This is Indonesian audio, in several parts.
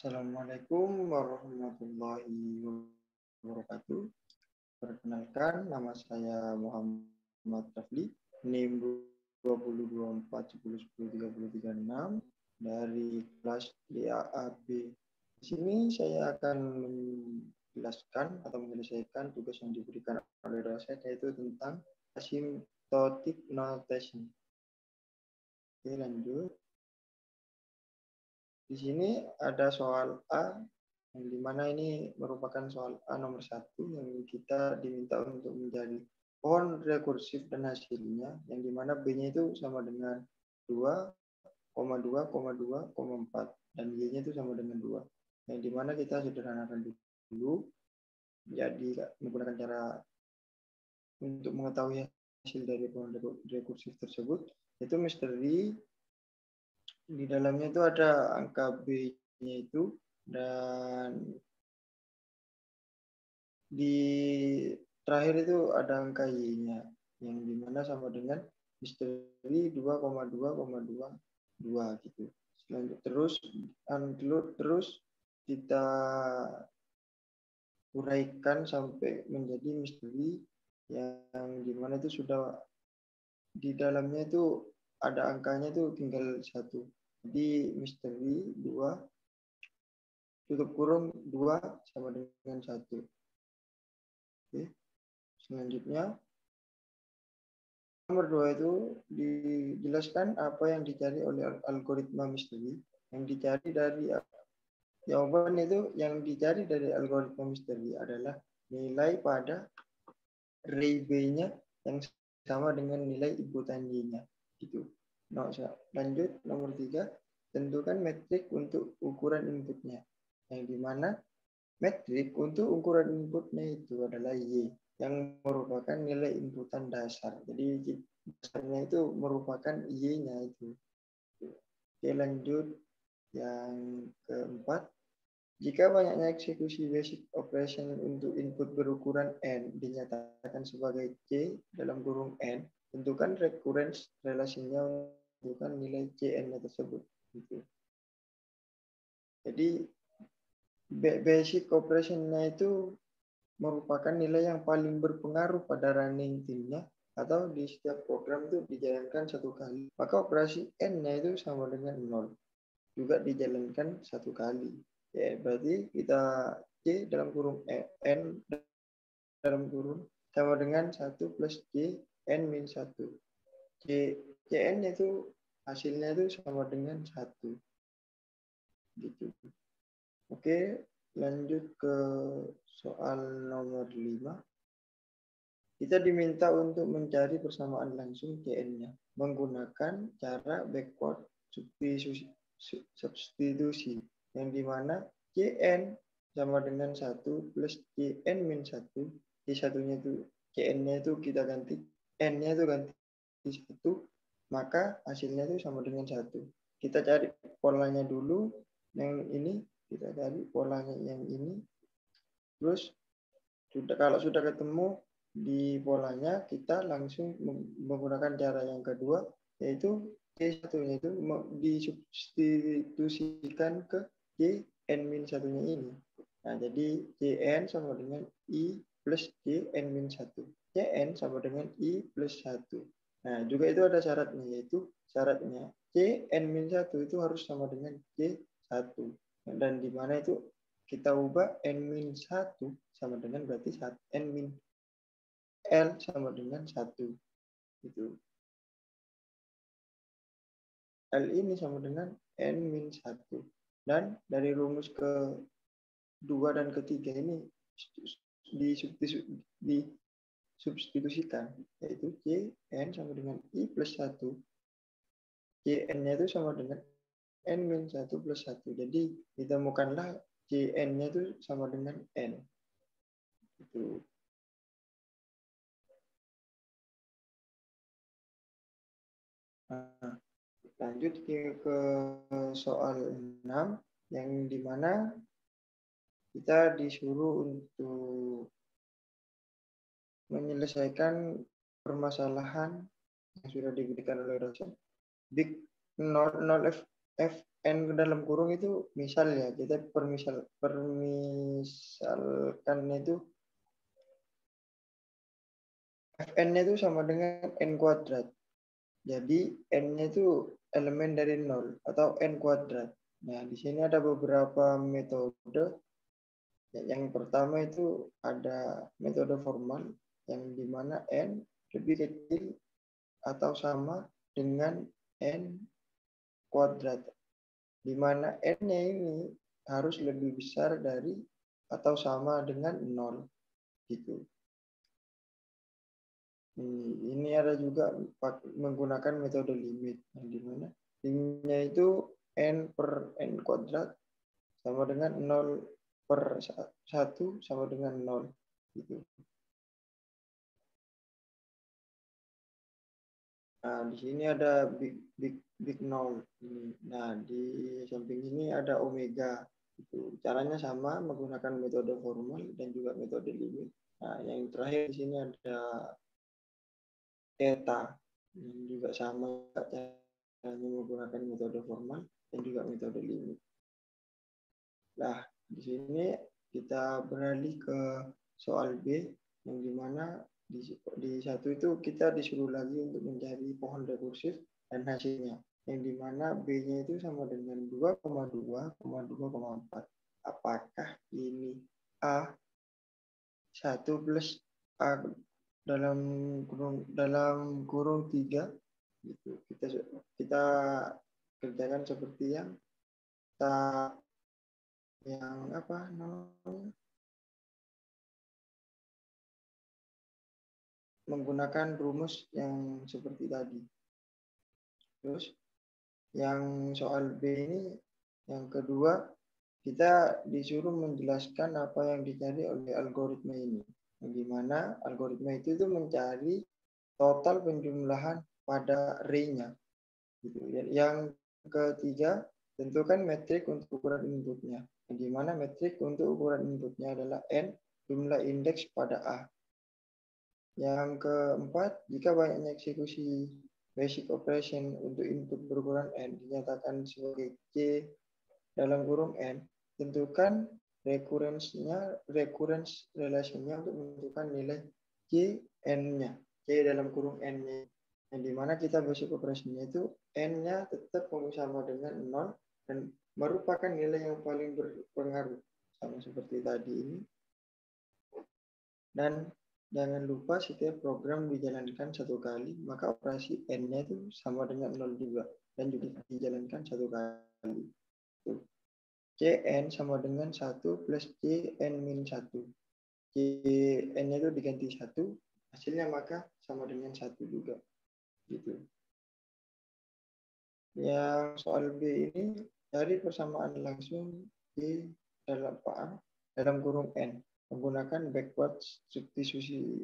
Assalamualaikum warahmatullahi wabarakatuh. Perkenalkan, nama saya Muhammad Rafli, NIM 202410103336 dari kelas DAAB. Di sini saya akan menjelaskan atau menyelesaikan tugas yang diberikan oleh dosen, yaitu tentang asymptotic notation. Oke, lanjut. Di sini ada soal A, yang dimana ini merupakan soal A nomor 1 yang kita diminta untuk mencari pohon rekursif dan hasilnya, yang dimana B-nya itu sama dengan 2,2,2,4 dan Y-nya itu sama dengan 2. Yang dimana kita sederhanakan dulu, jadi menggunakan cara untuk mengetahui hasil dari pohon rekursif tersebut, itu misteri. Di dalamnya itu ada angka B-nya itu, dan di terakhir itu ada angka Y-nya, yang dimana sama dengan misteri 2,2,22 gitu. Selanjutnya terus kita uraikan sampai menjadi misteri yang dimana itu sudah di dalamnya itu ada angkanya itu tinggal 1. Jadi misteri 2 tutup kurung 2 sama dengan 1. Oke. Selanjutnya nomor 2 itu dijelaskan apa yang dicari oleh algoritma misteri. Yang dicari dari jawaban itu yang dicari dari algoritma misteri adalah nilai pada ray B-nya yang sama dengan nilai inputan Y-nya. Gitu. Nah, lanjut nomor 3, tentukan metrik untuk ukuran inputnya. Yang dimana metrik untuk ukuran inputnya itu adalah Y, yang merupakan nilai inputan dasar. Jadi dasarnya itu merupakan Y-nya itu. Oke, lanjut yang keempat. Jika banyaknya eksekusi basic operation untuk input berukuran N dinyatakan sebagai C dalam kurung N, tentukan recurrence relasinya untuk nilai Cn tersebut. Gitu. Jadi basic operation-nya itu merupakan nilai yang paling berpengaruh pada running time-nya, atau di setiap program itu dijalankan 1 kali. Maka operasi N-nya itu sama dengan 0. Juga dijalankan 1 kali. Ya, berarti kita C dalam kurung N dalam kurung sama dengan 1 plus C N min 1. Cn itu hasilnya itu sama dengan 1. Gitu. Oke, lanjut ke soal nomor 5. Kita diminta untuk mencari persamaan langsung Cn-nya menggunakan cara backward substitusi, yang dimana Cn sama dengan 1 plus Cn min 1. C1-nya itu Cn-nya itu kita ganti, N-nya itu ganti 1, maka hasilnya itu sama dengan 1. Kita cari polanya dulu, yang ini kita cari polanya yang ini. Terus kalau sudah ketemu di polanya, kita langsung menggunakan cara yang kedua, yaitu C1-nya itu disubstitusikan ke Cn-1-nya ini. Nah, jadi Cn sama dengan I plus Cn-1. Cn sama dengan I plus 1. Nah, juga itu ada syaratnya, yaitu syaratnya Cn-1 itu harus sama dengan C1. Dan di mana itu kita ubah N-1 sama dengan berarti N- L sama dengan 1. Gitu. L ini sama dengan N-1. Dan dari rumus ke-2 dan ke-3 ini disubstitusikan, yaitu Cn sama dengan I plus 1. Cn-nya itu sama dengan N-1 plus 1. Jadi ditemukanlah Cn-nya itu sama dengan N. Itu. Nah, lanjut ke soal 6, yang dimana kita disuruh untuk menyelesaikan permasalahan yang sudah diberikan oleh dosen. Big 0 F N ke dalam kurung itu misal ya, kita permisalkan itu Fn-nya itu sama dengan N kuadrat. Jadi N-nya itu elemen dari 0 atau N kuadrat. Nah, di sini ada beberapa metode. Yang pertama itu ada metode formal yang dimana N lebih kecil atau sama dengan N kuadrat. Di mana N-nya ini harus lebih besar dari atau sama dengan 0. Gitu. Ini ada juga menggunakan metode limit, yang dimana limitnya itu N per N kuadrat sama dengan 0 per 1 sama dengan 0. Gitu. Nah, di sini ada big nol. Nah, di samping ini ada omega. Itu caranya sama menggunakan metode formal dan juga metode limit. Nah, yang terakhir di sini ada theta, yang juga sama caranya menggunakan metode formal dan juga metode limit. Nah, di sini kita beralih ke soal B, yang dimana di satu itu kita disuruh lagi untuk mencari pohon rekursif dan hasilnya, yang dimana B-nya itu sama dengan 2,2, 2,4. Apakah ini A 1 plus A dalam kurung 3? Gitu. Kita kerjakan seperti yang apa namanya, menggunakan rumus yang seperti tadi. Terus yang soal B ini, yang kedua, kita disuruh menjelaskan apa yang dicari oleh algoritma ini. Yang dimana algoritma itu mencari total penjumlahan pada array-nya. Gitu. Yang ketiga, tentukan metrik untuk ukuran inputnya. Yang dimana metrik untuk ukuran inputnya adalah N, jumlah indeks pada A. Yang keempat, jika banyaknya eksekusi basic operation untuk input berukuran N dinyatakan sebagai C dalam kurung N, tentukan recurrence relation-nya untuk menentukan nilai C N-nya, C dalam kurung N-nya. Yang dimana kita basic operation-nya itu N-nya tetap sama dengan 0 dan merupakan nilai yang paling berpengaruh, sama seperti tadi ini. Dan jangan lupa setiap program dijalankan satu kali, maka operasi N-nya itu sama dengan 0 juga. Dan juga dijalankan satu kali. Cn sama dengan 1 plus Cn min 1. Cn-nya itu diganti 1, hasilnya maka sama dengan 1 juga. Gitu. Yang soal B ini, cari persamaan langsung di dalam kurung N menggunakan backward substitution,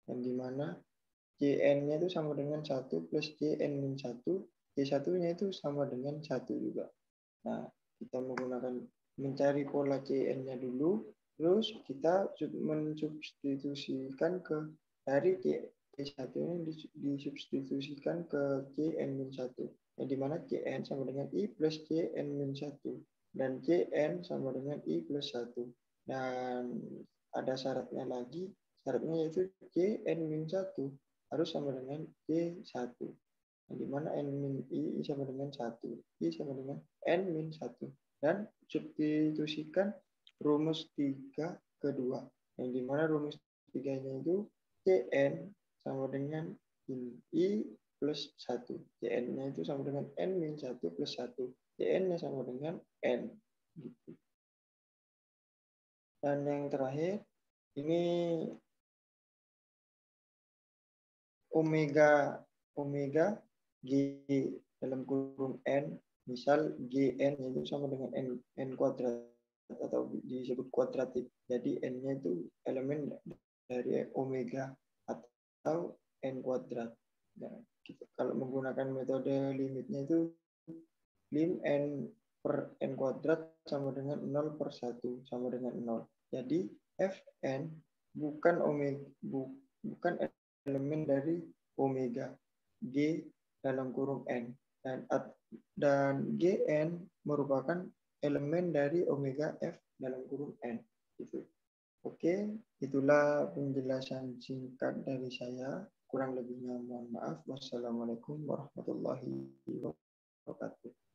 yang dimana Cn-nya itu sama dengan 1 plus Cn min 1, C1-nya itu sama dengan 1 juga. Nah, kita menggunakan mencari pola Cn-nya dulu, terus kita mensubstitusikan ke dari C1 ini disubstitusikan ke Cn min 1, yang dimana Cn sama dengan I plus Cn min 1. Dan Cn sama dengan I plus 1. Dan ada syaratnya lagi, syaratnya yaitu Cn min 1 harus sama dengan C1. Yang dimana N min I sama dengan 1. I sama dengan N min 1. Dan substitusikan rumus 3 kedua. Yang dimana rumus 3-nya itu Cn sama dengan I plus 1. Cn-nya itu sama dengan N min 1 plus 1. Cn-nya sama dengan N. Gitu. Dan yang terakhir, ini omega G dalam kurung N, misal Gn itu sama dengan N kuadrat atau disebut kuadratik. Jadi N-nya itu elemen dari omega atau N kuadrat. Nah, kalau menggunakan metode limitnya itu lim N per N kuadrat sama dengan 0 per 1 sama dengan 0. Jadi Fn bukan elemen dari omega G dalam kurung N. dan Gn merupakan elemen dari omega F dalam kurung N. Gitu. Oke, itulah penjelasan singkat dari saya. Kurang lebihnya mohon maaf. Wassalamualaikum warahmatullahi wabarakatuh.